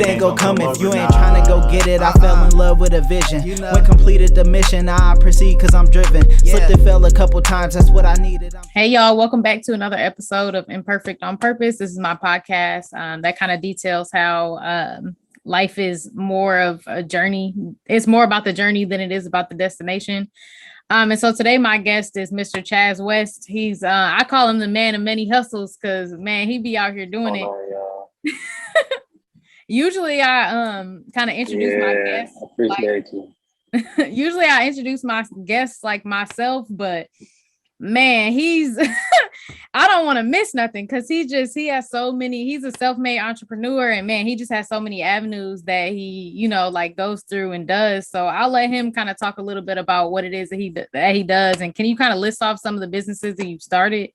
ain't gonna come if you ain't trying to go get it. I fell in love with a vision. When completed the mission, I proceed cause I'm driven. Slipped and fell a couple times, that's what I needed. Hey y'all, welcome back to another episode of Imperfect on Purpose. This is my podcast that kind of details how life is more of a journey. It's more about the journey than it is about the destination. And so today my guest is Mr. Chaz West. He's I call him the man of many hustles because man, he be out here doing it. Usually I kind of introduce my guests. I appreciate you. Usually I introduce my guests like myself, but man, he's I don't want to miss nothing because he has so many. He's a self-made entrepreneur, and man, he just has so many avenues that he like goes through and does. So I'll let him kind of talk a little bit about what it is that he does. And can you kind of list off some of the businesses that you've started?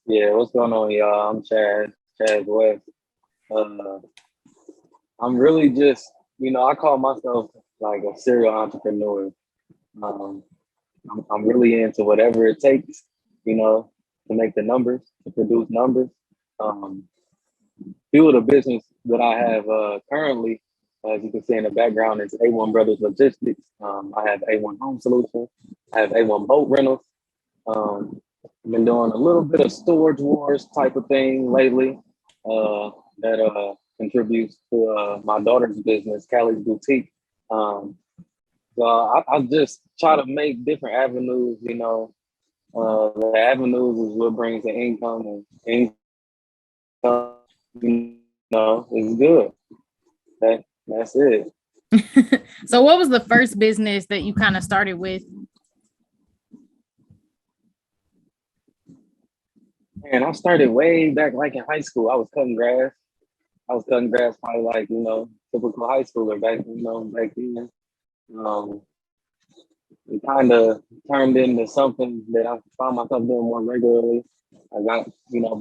Yeah, what's going on, y'all? I'm Chaz West. I'm really just, I call myself like a serial entrepreneur. I'm really into whatever it takes, to make the numbers, to produce numbers. Few of the business that I have currently, as you can see in the background, is A1 Brothers Logistics. I have A1 Home Solutions. I have A1 Boat Rentals. I've been doing a little bit of storage wars type of thing lately that contributes to my daughter's business, Callie's Boutique. So I just try to make different avenues, the avenues is what brings the income, and income, is good. That's it. So what was the first business that you kind of started with? Man, I started way back like in high school. I was cutting grass. Probably like, typical high schooler back then. It kind of turned into something that I found myself doing more regularly. I got,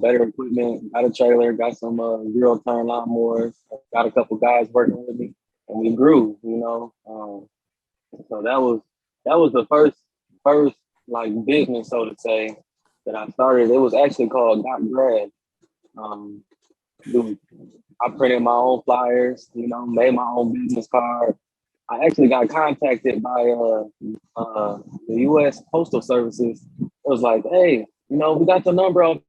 better equipment, got a trailer, got some zero-turn lawnmowers, got a couple guys working with me, and we grew, So that was the first like business, so to say, that I started. It was actually called Got Grad. I printed my own flyers, made my own business card. I actually got contacted by the U.S. Postal Services. It was like, hey, we got the number of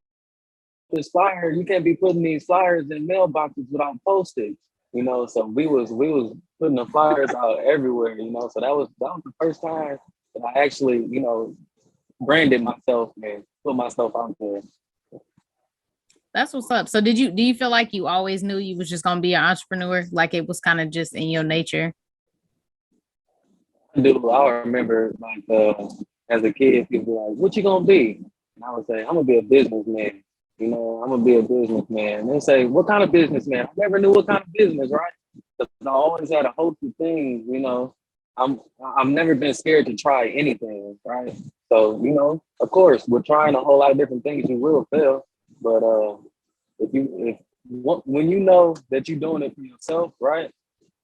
this flyer. You can't be putting these flyers in mailboxes without postage. So we was putting the flyers out everywhere. So that was the first time that I actually, branded myself and put myself out there. That's what's up. So do you feel like you always knew you was just gonna be an entrepreneur? Like it was kind of just in your nature? I do. I remember as a kid, people were like, what you gonna be? And I would say, I'm gonna be a businessman. I'm gonna be a businessman. And they say, what kind of businessman? I never knew what kind of business, right? Because I always had a host of things, I've never been scared to try anything, right? So, of course, we're trying a whole lot of different things, you will fail. But when you know that you're doing it for yourself, right?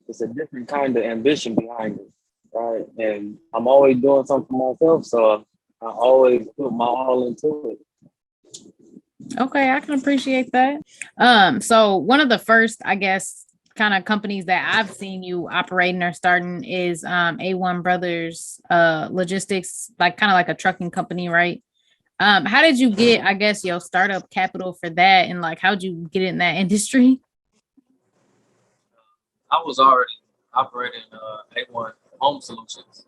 It's a different kind of ambition behind it, right? And I'm always doing something for myself, so I always put my all into it. Okay, I can appreciate that. So one of the first, I guess, kind of companies that I've seen you operating or starting is A1 Brothers Logistics, like kind of like a trucking company, right? How did you get, I guess, your startup capital for that, and like how'd you get in that industry? I was already operating A1 Home Solutions.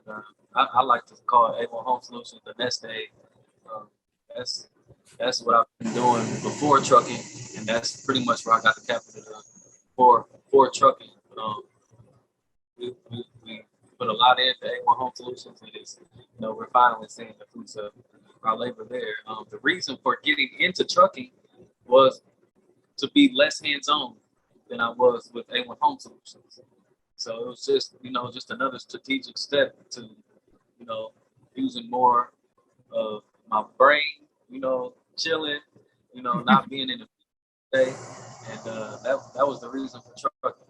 And, I like to call it A1 Home Solutions the nest egg. That's what I've been doing before trucking, and that's pretty much where I got the capital for trucking. We put a lot into A1 Home Solutions, and it's, we're finally seeing the fruits of our labor there. The reason for getting into trucking was to be less hands-on than I was with A1 Home Solutions. So it was just, just another strategic step to, using more of my brain, chilling, not being in the day. And that was the reason for trucking.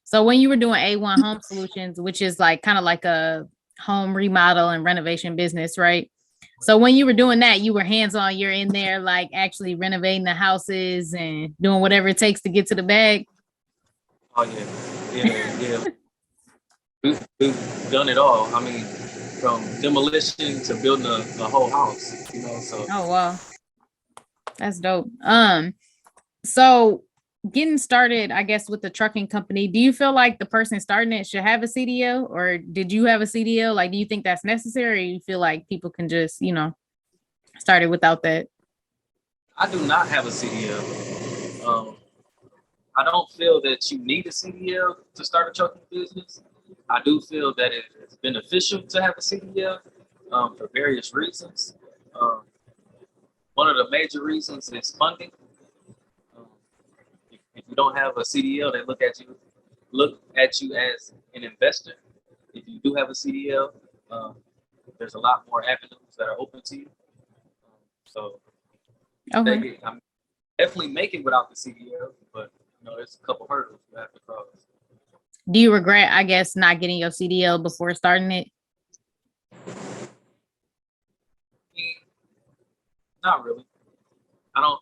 So when you were doing A1 Home Solutions, which is like kind of like a home remodel and renovation business, right? So when you were doing that, you were hands-on, you're in there like actually renovating the houses and doing whatever it takes to get to the bag. Oh yeah. We've done it all. I mean, from demolition to building a whole house, so. Oh wow. That's dope. So getting started, I guess, with the trucking company, do you feel like the person starting it should have a CDL, or did you have a CDL? Like, do you think that's necessary, or you feel like people can just, start it without that? I do not have a CDL. I don't feel that you need a CDL to start a trucking business. I do feel that it is beneficial to have a CDL for various reasons. Um, One of the major reasons is funding. Um, if you don't have a CDL, they look at you as an investor. If you do have a CDL, there's a lot more avenues that are open to you. So Okay. I'm definitely make it without the CDL, but there's a couple hurdles you have to cross. Do you regret, I guess, not getting your CDL before starting it? Not really. I don't.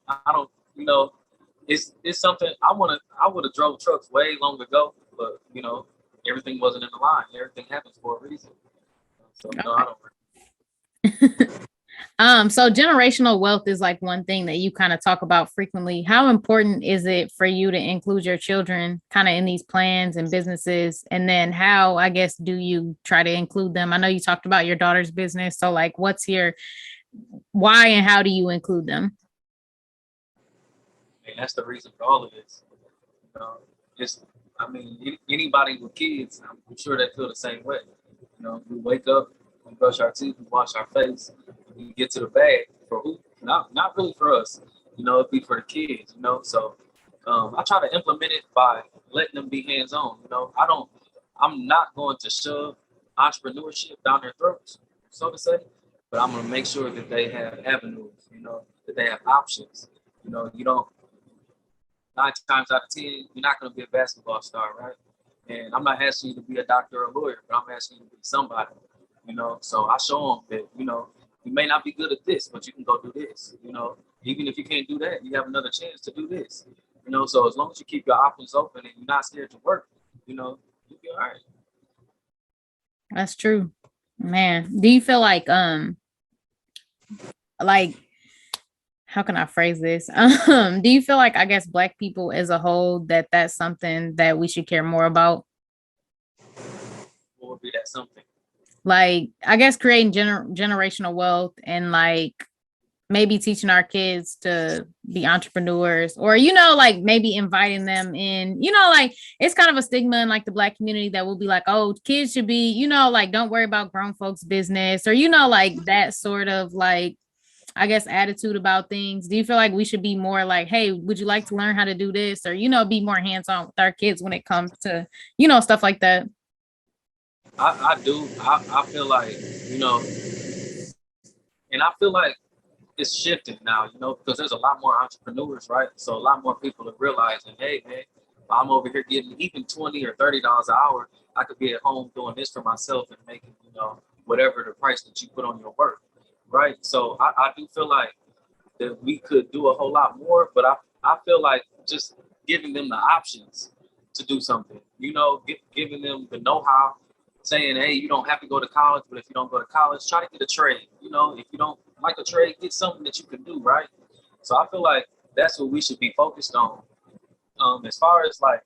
It's something I would have drove trucks way long ago, but everything wasn't in the line. Everything happens for a reason. So no, I don't. So generational wealth is like one thing that you kind of talk about frequently. How important is it for you to include your children kind of in these plans and businesses? And then how, I guess, do you try to include them? I know you talked about your daughter's business. So like, why and how do you include them? And that's the reason for all of this. Anybody with kids, I'm sure they feel the same way. We wake up, we brush our teeth, we wash our face, we get to the bag for who? Not really for us. It'd be for the kids. So I try to implement it by letting them be hands-on. I'm not going to shove entrepreneurship down their throats, so to say, but I'm gonna make sure that they have avenues. That they have options. You don't. 9 times out of 10, you're not going to be a basketball star, right? And I'm not asking you to be a doctor or a lawyer, but I'm asking you to be somebody, So I show them that, you may not be good at this, but you can go do this, Even if you can't do that, you have another chance to do this, So as long as you keep your options open and you're not scared to work, you'll be all right. That's true, man. Do you feel like how can I phrase this? Do you feel like, I guess, Black people as a whole, that's something that we should care more about? What would be that something? Like, I guess creating generational wealth and like maybe teaching our kids to be entrepreneurs, or like maybe inviting them in. Like it's kind of a stigma in like the Black community that will be like, oh, kids should be, like don't worry about grown folks' business, or like that sort of like, I guess, attitude about things. Do you feel like we should be more like, hey, would you like to learn how to do this? Or, be more hands-on with our kids when it comes to, stuff like that? I do. I feel like, and I feel like it's shifting now, because there's a lot more entrepreneurs, right? So a lot more people are realizing, hey, man, I'm over here getting even $20 or $30 an hour. I could be at home doing this for myself and making, whatever the price that you put on your work. Right. So I do feel like that we could do a whole lot more, but I feel like just giving them the options to do something, giving them the know-how, saying, hey, you don't have to go to college, but if you don't go to college, try to get a trade. If you don't like a trade, get something that you can do, right? So I feel like that's what we should be focused on. As far as like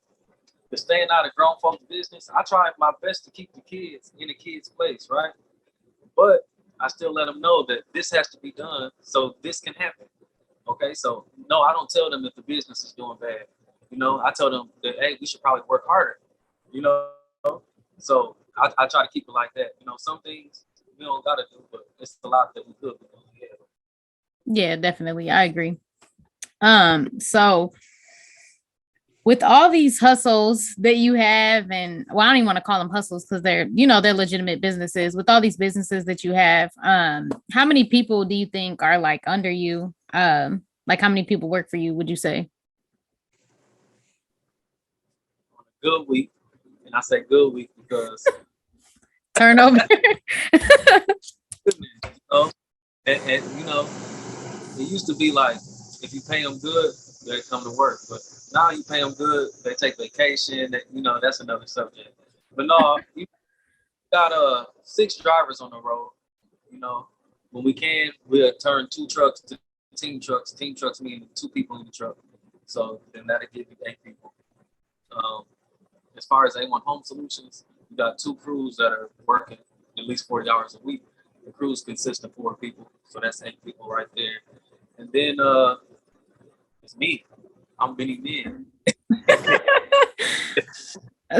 the staying out of grown folks' business, I try my best to keep the kids in the kids' place, right? But I still let them know that this has to be done so this can happen. Okay, so no, I don't tell them if the business is doing bad. I tell them that, hey, we should probably work harder. You know, so I try to keep it like that. Some things we don't gotta do, but it's a lot that we could do. Yeah, definitely. I agree. So with all these hustles that you have, and well, I don't even want to call them hustles because they're legitimate businesses. With all these businesses that you have, how many people do you think are like under you? Like how many people work for you, would you say? On a good week, and I say good week because turnover. And you know, it used to be like if you pay them good, they come to work. But now you pay them good, they take vacation. You know, that's another subject. But no, you got 6 drivers on the road. You know, when we can, we'll turn 2 trucks to team trucks. Team trucks meaning 2 people in the truck. So then that'll give you 8 people. Um, as far as A1 Home Solutions, we got 2 crews that are working at least 40 hours a week. The crews consist of 4 people, so that's 8 people right there. And then it's me. I'm Benny Man.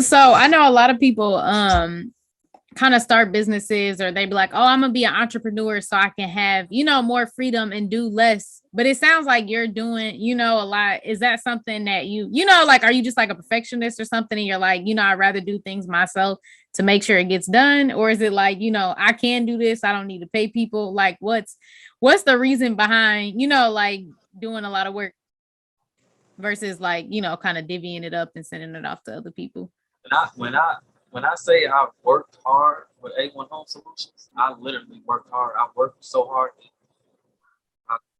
So I know a lot of people kind of start businesses, or they be like, oh, I'm gonna be an entrepreneur so I can have, you know, more freedom and do less. But it sounds like you're doing, you know, a lot. Is that something that you know, like, are you just like a perfectionist or something? And you're like, you know, I'd rather do things myself to make sure it gets done? Or is it like, you know, I can do this, I don't need to pay people? Like, what's the reason behind, you know, like doing a lot of work versus like, you know, kind of divvying it up and sending it off to other people? When I say I worked hard with A1 Home Solutions, I literally worked hard. I worked so hard.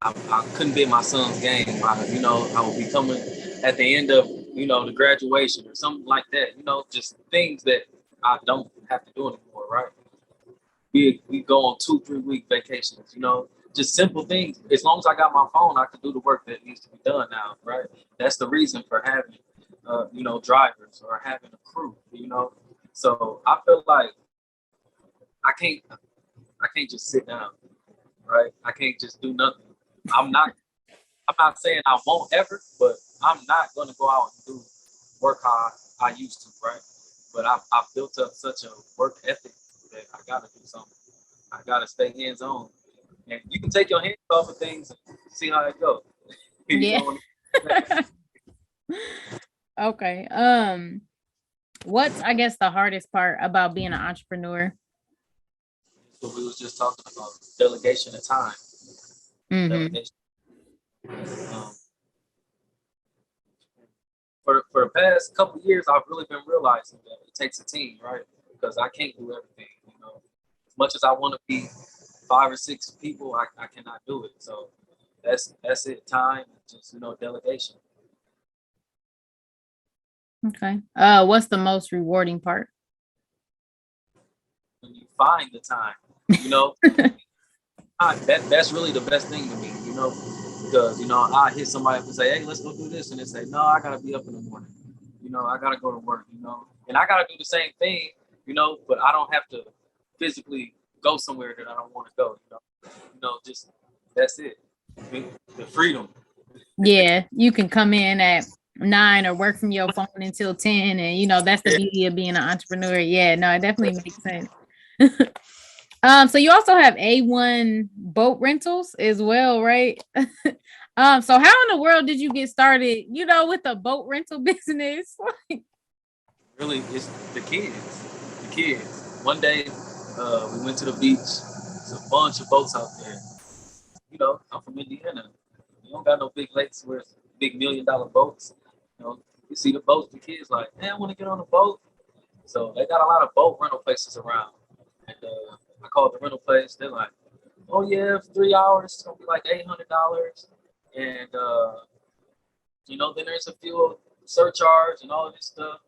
I couldn't be in my son's game. You know, I would be coming at the end of, you know, the graduation or something like that. You know, just things that I don't have to do anymore, right? We go on 2-3 week vacations. You know, just simple things. As long as I got my phone, I can do the work that needs to be done now, right? That's the reason for having, you know, drivers or having a crew. You know, so I feel like I can't just sit down, right? I can't just do nothing. I'm not I'm not saying I won't ever, but I'm not gonna go out and do work how I used to, right? But I've built up such a work ethic that I gotta do something. I gotta stay hands on. And you can take your hands off of things and see how it goes. You Yeah. know, Okay. What's, I guess, the hardest part about being an entrepreneur? what we was just talking about, delegation of time. Mm-hmm. Delegation. Um, for the past couple of years, I've really been realizing that it takes a team, right? Because I can't do everything. You know, as much as I want to be 5 or 6 people, I cannot do it. So that's it. Time, just, you know, delegation. Okay. What's the most rewarding part? When you find the time, you know, that's really the best thing to me. You know, because, you know, I hit somebody up and say, hey, let's go do this, and they say, no, I gotta be up in the morning. You know, I gotta go to work. You know, and I gotta do the same thing. You know, but I don't have to physically go somewhere that I don't want to go. You know, just that's it. The freedom. Yeah, you can come in at 9 or work from your phone until 10, and you know that's the beauty of being an entrepreneur. Yeah, no, it definitely makes sense. So you also have A1 boat rentals as well, right? So how in the world did you get started, you know, with a boat rental business? Really, it's the kids. The kids. One day, we went to the beach. There's a bunch of boats out there. You know, I'm from Indiana. You don't got no big lakes where it's big $1 million boats. You know, you see the boats. The kids like, man, I want to get on a boat. So they got a lot of boat rental places around. And I called the rental place. They're like, oh yeah, for 3 hours, it's gonna be like $800. And you know, then there's a fuel surcharge and all of this stuff.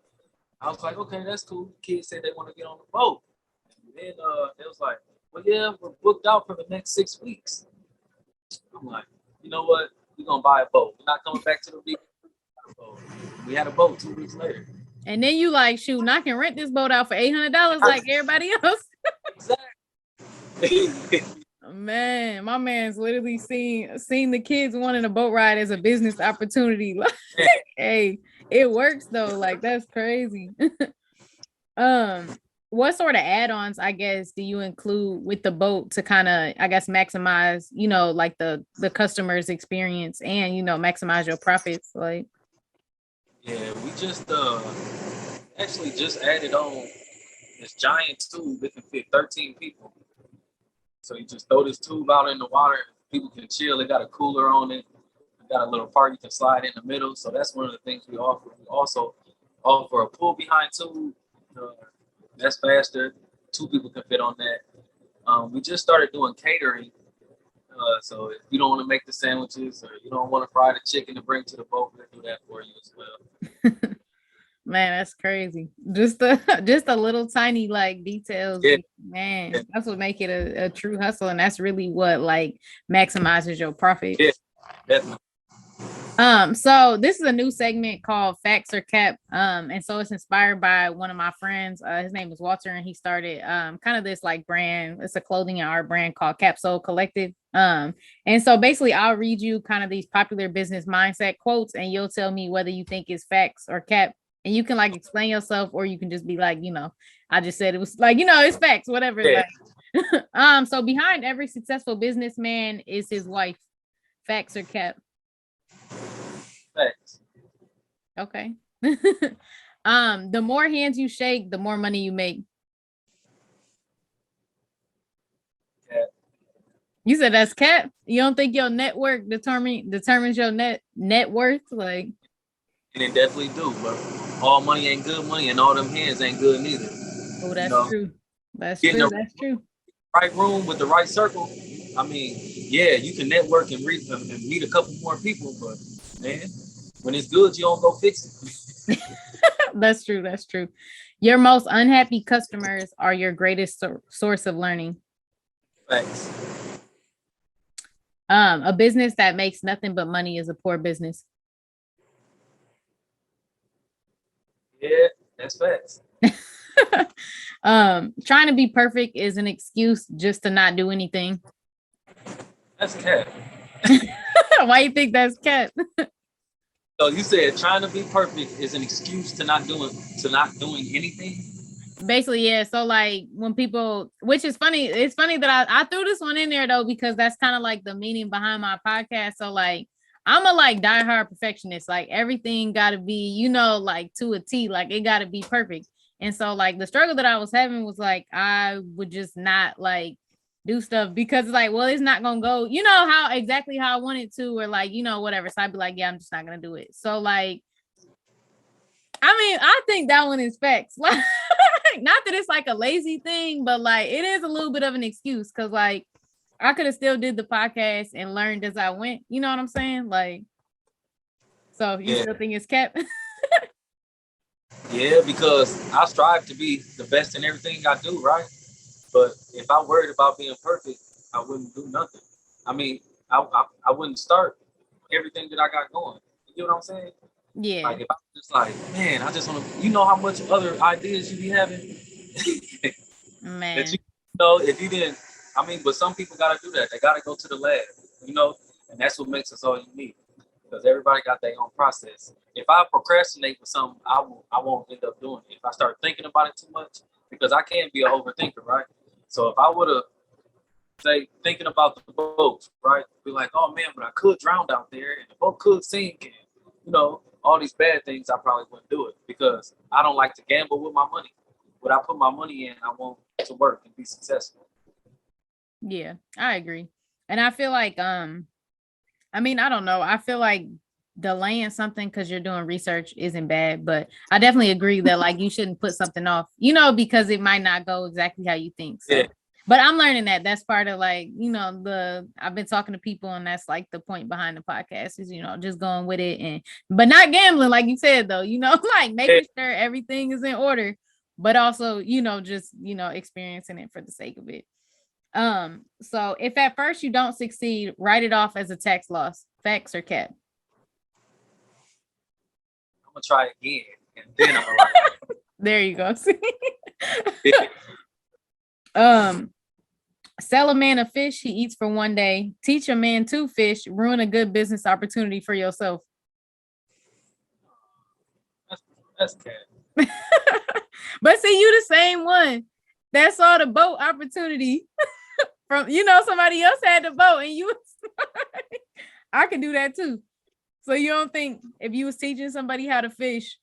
I was like, okay, that's cool. Kids said they want to get on the boat. And then they was like, well, yeah, we're booked out for the next 6 weeks. I'm like, you know what? We're gonna buy a boat. We're not coming back to the beach. We had a boat 2 weeks later. And then you like, shoot, I can rent this boat out for $800 like everybody else. Exactly. Man, my man's literally seen the kids wanting a boat ride as a business opportunity. Like, hey, it works though. Like, that's crazy. What sort of add-ons, I guess, do you include with the boat to kind of, I guess, maximize, you know, like the customer's experience and, you know, maximize your profits? Like, Yeah, we just actually just added on this giant tube that can fit 13 people. So you just throw this tube out in the water, people can chill. It got a cooler on it. It got a little part you can slide in the middle. So that's one of the things we offer. We also offer a pull behind tube. That's faster. 2 people can fit on that. We just started doing catering So if you don't want to make the sandwiches or you don't want to fry the chicken to bring to the boat, we'll do that for you as well. Man, that's crazy. Just a little tiny like details. Yeah. Man, Yeah. that's what make it a true hustle. And that's really what like maximizes your profit. Yeah, definitely. So this is a new segment called Facts or Cap. And so it's inspired by one of my friends. His name is Walter, and he started kind of this like brand. It's a clothing and art brand called Capsule Collective. And so basically I'll read you kind of these popular business mindset quotes, and you'll tell me whether you think it's facts or cap. And you can like explain yourself, or you can just be like, I just said it was like, it's facts, whatever. Yeah. Like, so behind every successful businessman is his wife. Facts or cap? Facts. Okay. The more hands you shake, the more money you make. Cap. You said that's cap? You don't think your network determines your net worth? Like, And it definitely do, but all money ain't good money, and all them hands ain't good neither. oh, that's true. That's Getting true. That's true. Right room with the right circle. I mean, yeah, you can network and meet a couple more people, but man, when it's good, you don't go fix it. That's true. That's true. Your most unhappy customers are your greatest source of learning. Thanks. A business that makes nothing but money is a poor business. Yeah, that's facts. Trying to be perfect is an excuse just to not do anything. That's cap. Why you think that's cap? So you said trying to be perfect is an excuse to not doing anything. Basically, yeah. So like when people, which is funny, it's funny that I threw this one in there though, because that's kind of like the meaning behind my podcast. So like I'm a like diehard perfectionist. Like everything gotta be, like to a T, like it gotta be perfect. And so like the struggle that I was having was like I would just not like do stuff because like, well, it's not gonna go, how I want it to, or like, whatever. So I'd be like, yeah, I'm just not gonna do it. So like, I mean, I think that one is facts. Like, not that it's like a lazy thing, but like it is a little bit of an excuse because like I could have still did the podcast and learned as I went. You know what I'm saying? Like, so you still think it's kept? Yeah, because I strive to be the best in everything I do, right? But if I worried about being perfect, I wouldn't do nothing. I mean, I wouldn't start everything that I got going. You know what I'm saying? Yeah. Like if I was just like, man, I just want to, how much other ideas you be having? Man. That if you didn't, but some people got to do that. They got to go to the lab, and that's what makes us all unique because everybody got their own process. If I procrastinate with something, I won't end up doing it. If I start thinking about it too much, because I can't be an overthinker, right? So if I would have, say, thinking about the boat, right? Be like, oh man, but I could drown out there and the boat could sink and, all these bad things, I probably wouldn't do it because I don't like to gamble with my money. What I put my money in, I want to work and be successful. Yeah, I agree. And I feel like, I don't know. I feel like delaying something because you're doing research isn't bad, but I definitely agree that like you shouldn't put something off, because it might not go exactly how you think. So. Yeah. But I'm learning that that's part of like, I've been talking to people and that's like the point behind the podcast is, just going with it but not gambling, like you said, though, like making sure everything is in order, but also, just, experiencing it for the sake of it. So if at first you don't succeed, write it off as a tax loss. Facts or cap? I'm gonna try again and then I'm gonna There you go. Sell a man a fish he eats for one day. Teach a man to fish. Ruin a good business opportunity for yourself. That's cap. But see, you the same one that saw the boat opportunity from somebody else had the boat and you I can do that too. So you don't think if you was teaching somebody how to fish,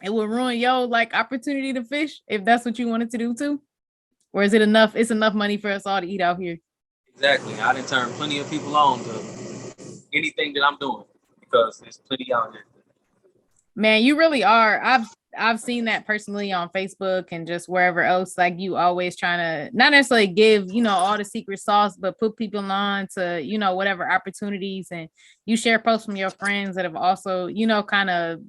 it would ruin your like opportunity to fish if that's what you wanted to do too? Or is it enough? It's enough money for us all to eat out here. Exactly. I didn't turn plenty of people on to anything that I'm doing because there's plenty out here. Man, you really are. I've seen that personally on Facebook and just wherever else. Like you always trying to not necessarily give, all the secret sauce, but put people on to, whatever opportunities, and you share posts from your friends that have also, kind of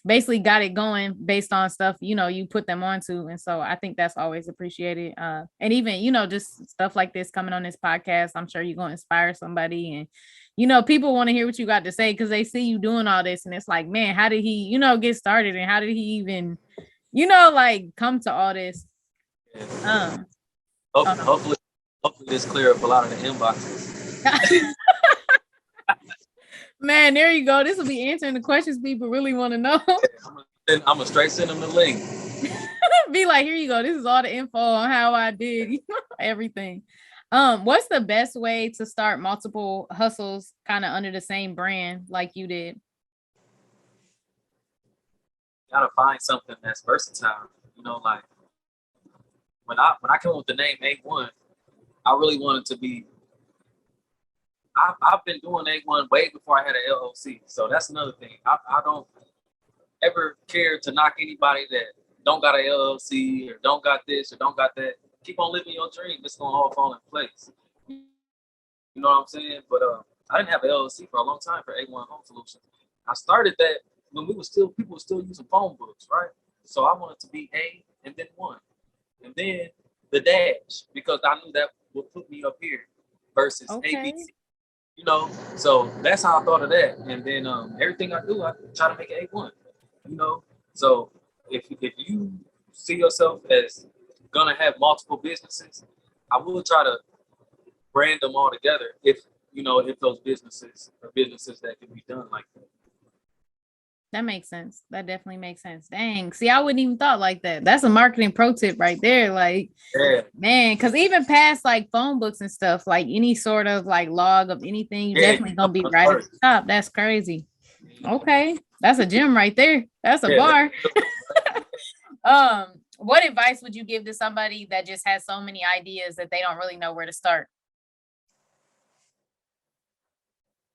basically got it going based on stuff, you put them onto. And so I think that's always appreciated. And even, just stuff like this coming on this podcast, I'm sure you're going to inspire somebody. And people want to hear what you got to say because they see you doing all this, and it's like, man, how did he, get started, and how did he even, like come to all this? Hopefully this clear up a lot of the inboxes. Man, there you go. This will be answering the questions people really want to know. I'm gonna straight send them the link. Be like, here you go. This is all the info on how I did everything. What's the best way to start multiple hustles kind of under the same brand like you did? You gotta find something that's versatile. Like when I came up with the name A1, I really wanted to be. I've been doing A1 way before I had an LLC, so that's another thing. I don't ever care to knock anybody that don't got an LLC or don't got this or don't got that. Keep on living your dream. It's gonna all fall in place. You know what I'm saying? But I didn't have an LLC for a long time for A1 Home Solutions. I started that when people were still using phone books, right? So I wanted to be A and then 1, and then the dash, because I knew that would put me up here versus ABC. So that's how I thought of that. And then everything I do, I try to make it A1. So if you see yourself as gonna have multiple businesses, I will try to brand them all together if those businesses are businesses that can be done like that. That makes sense. That definitely makes sense. Dang. See, I wouldn't even thought like that. That's a marketing pro tip right there. Like, yeah. Man, because even past like phone books and stuff, like any sort of like log of anything, you're definitely gonna be right at the top. That's crazy. Okay. That's a gem right there. That's a bar. What advice would you give to somebody that just has so many ideas that they don't really know where to start?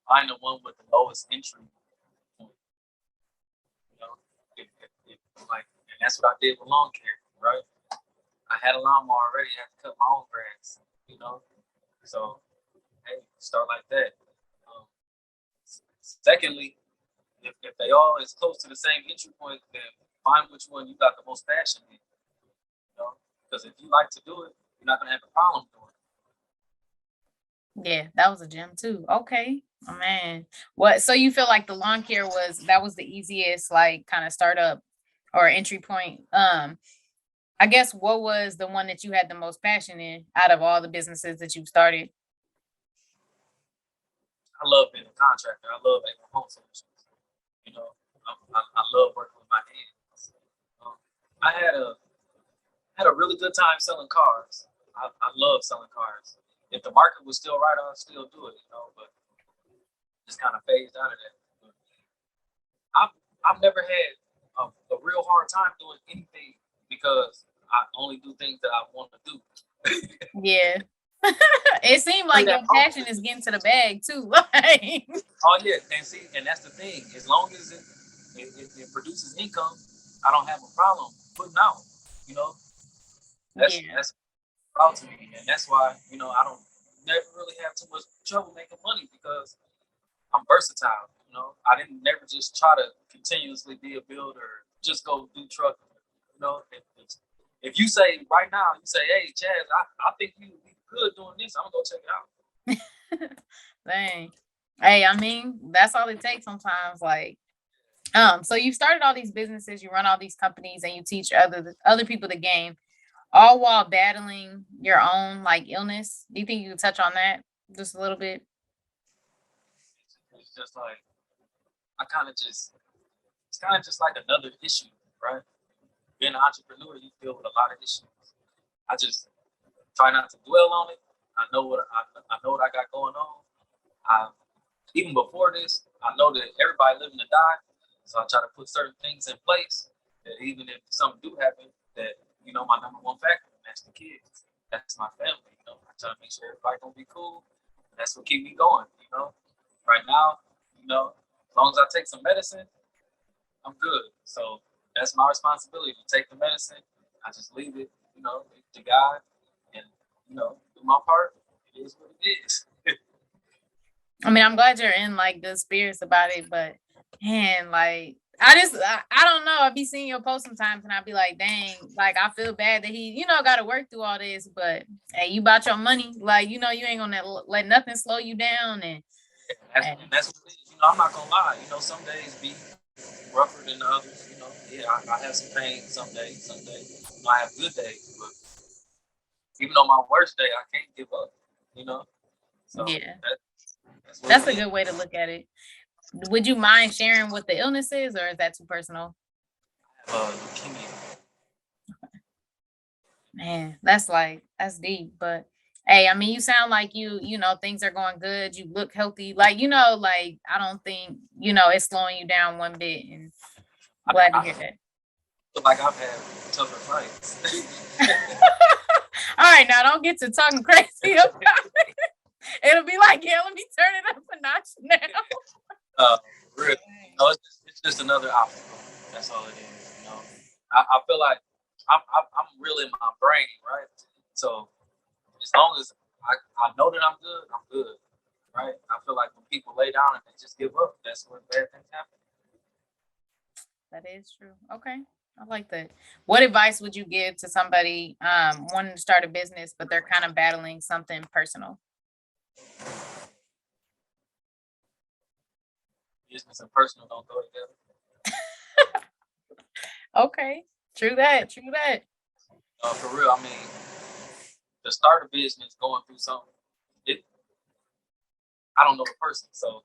Find the one with the lowest entry point. And that's what I did with lawn care, right? I had a lawnmower already, I had to cut my own grass, So, hey, start like that. Secondly, if they all is close to the same entry point, then find which one you got the most passion in. Because if you like to do it, you're not gonna have a problem doing it. Yeah, that was a gem too. Okay. Oh, man. What? So you feel like the lawn care was the easiest like kind of startup or entry point? I guess what was the one that you had the most passion in out of all the businesses that you've started? I love being a contractor. I love making home solutions. I love working with my hands. I had a really good time selling cars. I love selling cars. If the market was still right, I'd still do it, but just kind of phased out of that. But I've never had a real hard time doing anything because I only do things that I want to do. Yeah. It seemed like your passion is getting to the bag too. Oh yeah, and that's the thing. As long as it produces income, I don't have a problem putting out. That's proud to me, and that's why I don't never really have too much trouble making money because I'm versatile. I didn't never just try to continuously be a builder, just go do trucking. If you say right now, you say, hey, Chaz, I think you would be good doing this, I'm gonna go check it out. Dang. Hey, I mean, that's all it takes sometimes. Like, so you started all these businesses, you run all these companies, and you teach other people the game, all while battling your own like illness. Do you think you could touch on that just a little bit? It's just like it's kind of just like another issue, right? Being an entrepreneur, you deal with a lot of issues. I just try not to dwell on it. I know what I got going on. Even before this, I know that everybody living to die, so I try to put certain things in place that even if something do happen, that my number one factor, and that's the kids, that's my family. I try to make sure everybody gonna be cool. That's what keep me going. Right now, as long as I take some medicine, I'm good. So that's my responsibility to take the medicine. I just leave it, to God, and do my part. It is what it is. I mean, I'm glad you're in like good spirits about it, but man, like I don't know. I be seeing your post sometimes and I be like, dang, like I feel bad that he, got to work through all this, but hey, you bought your money. Like, you ain't gonna let nothing slow you down. And that's what it is. I'm not gonna lie. Some days be rougher than the others. Yeah, I have some pain some days. Some days, I have good days, but even on my worst day, I can't give up. So yeah, that's a good way to look at it. Would you mind sharing what the illness is, or is that too personal? Leukemia. Man, that's deep. But hey, I mean, you sound like things are going good. You look healthy. Like, like I don't think, it's slowing you down one bit. And I'm glad to hear that. Feel like I've had tougher fights. All right, now don't get to talking crazy about it. It'll be like, yeah, let me turn it up a notch now. Really, it's just another obstacle. That's all it is. I feel like I'm really in my brain, right? So as long as I know that I'm good, right? I feel like when people lay down and they just give up, that's when bad things happen. That is true. Okay. I like that. What advice would you give to somebody wanting to start a business, but they're kind of battling something personal? Business and personal don't go together. Okay. True that. For real, I mean, to start a business, going through something, I don't know the person. So,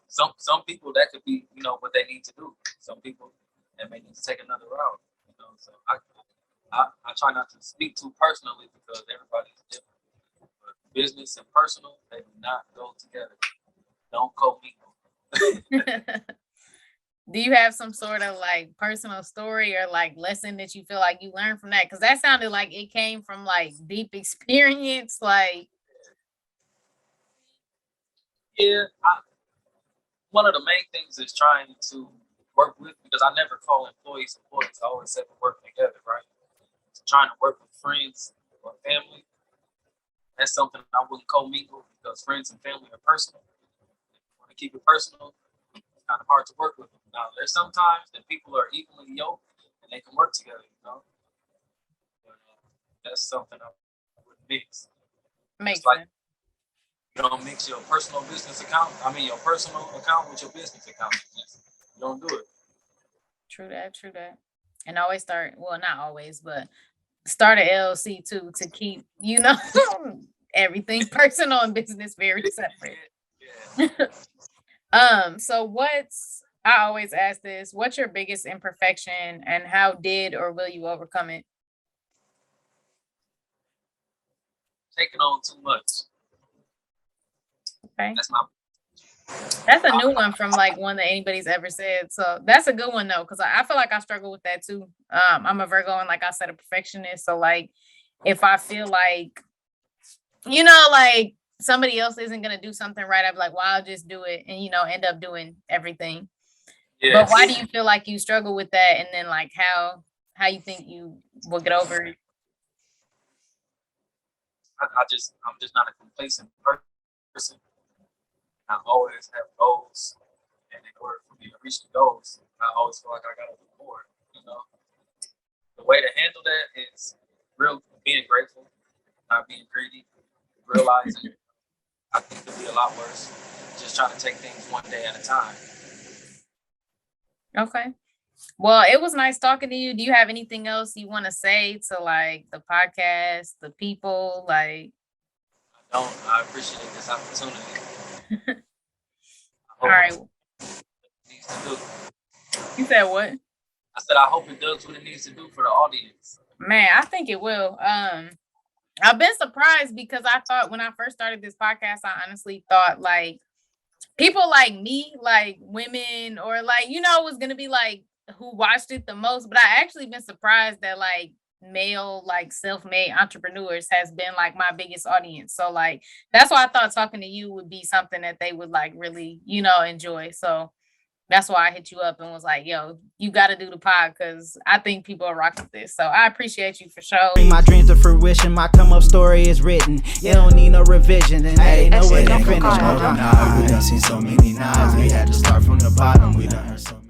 some people that could be, what they need to do. Some people that may need to take another route. So I try not to speak too personally because everybody's different. But business and personal, they do not go together. Don't co-mingle. Do you have some sort of like personal story or like lesson that you feel like you learned from that? Because that sounded like it came from like deep experience. Like, yeah, one of the main things is trying to work with, because I never call employees. I always say we work together, right? So trying to work with friends or family, that's something I wouldn't co-mingle because friends and family are personal. If you want to keep it personal, it's kind of hard to work with them. Now, there's sometimes that people are equally yoked and they can work together, But that's something I wouldn't mix. makes It's like sense. you don't mix your personal business account. Your personal account with your business account. You don't do it. True that. And always not always, but start an LLC too to keep, everything personal and business very separate. Yeah. So I always ask this, what's your biggest imperfection and how did or will you overcome it? Taking on too much. Okay. That's a new one from like one that anybody's ever said. So that's a good one though, because I feel like I struggle with that too. I'm a Virgo and like I said, a perfectionist. So like if I feel like, like somebody else isn't gonna do something right, I'd be like, well, I'll just do it and end up doing everything. Yes. But why do you feel like you struggle with that? And then like how you think you will get over it? I'm just not a complacent person. I always have goals, and in order for me to reach the goals, I always feel like I gotta do more. The way to handle that is being grateful, not being greedy, realizing I think it could be a lot worse. Just trying to take things one day at a time. Okay. Well, it was nice talking to you. Do you have anything else you want to say to like the podcast, the people? Like, I appreciate this opportunity. All right. Needs to do. You said what? I said I hope it does what it needs to do for the audience. Man, I think it will. I've been surprised because I thought when I first started this podcast, I honestly thought like people like me, like women, or like, was gonna be like who watched it the most. But I actually been surprised that like male, like self-made entrepreneurs has been like my biggest audience. So like that's why I thought talking to you would be something that they would like really, enjoy. So that's why I hit you up and was like, yo, you got to do the pod because I think people are rocking with this. So I appreciate you for sure. Bring my dreams to fruition, my come up story is written. You don't need no revision, and they know it ain't finished. We done seen so many knives, we had to start from the bottom. We done heard so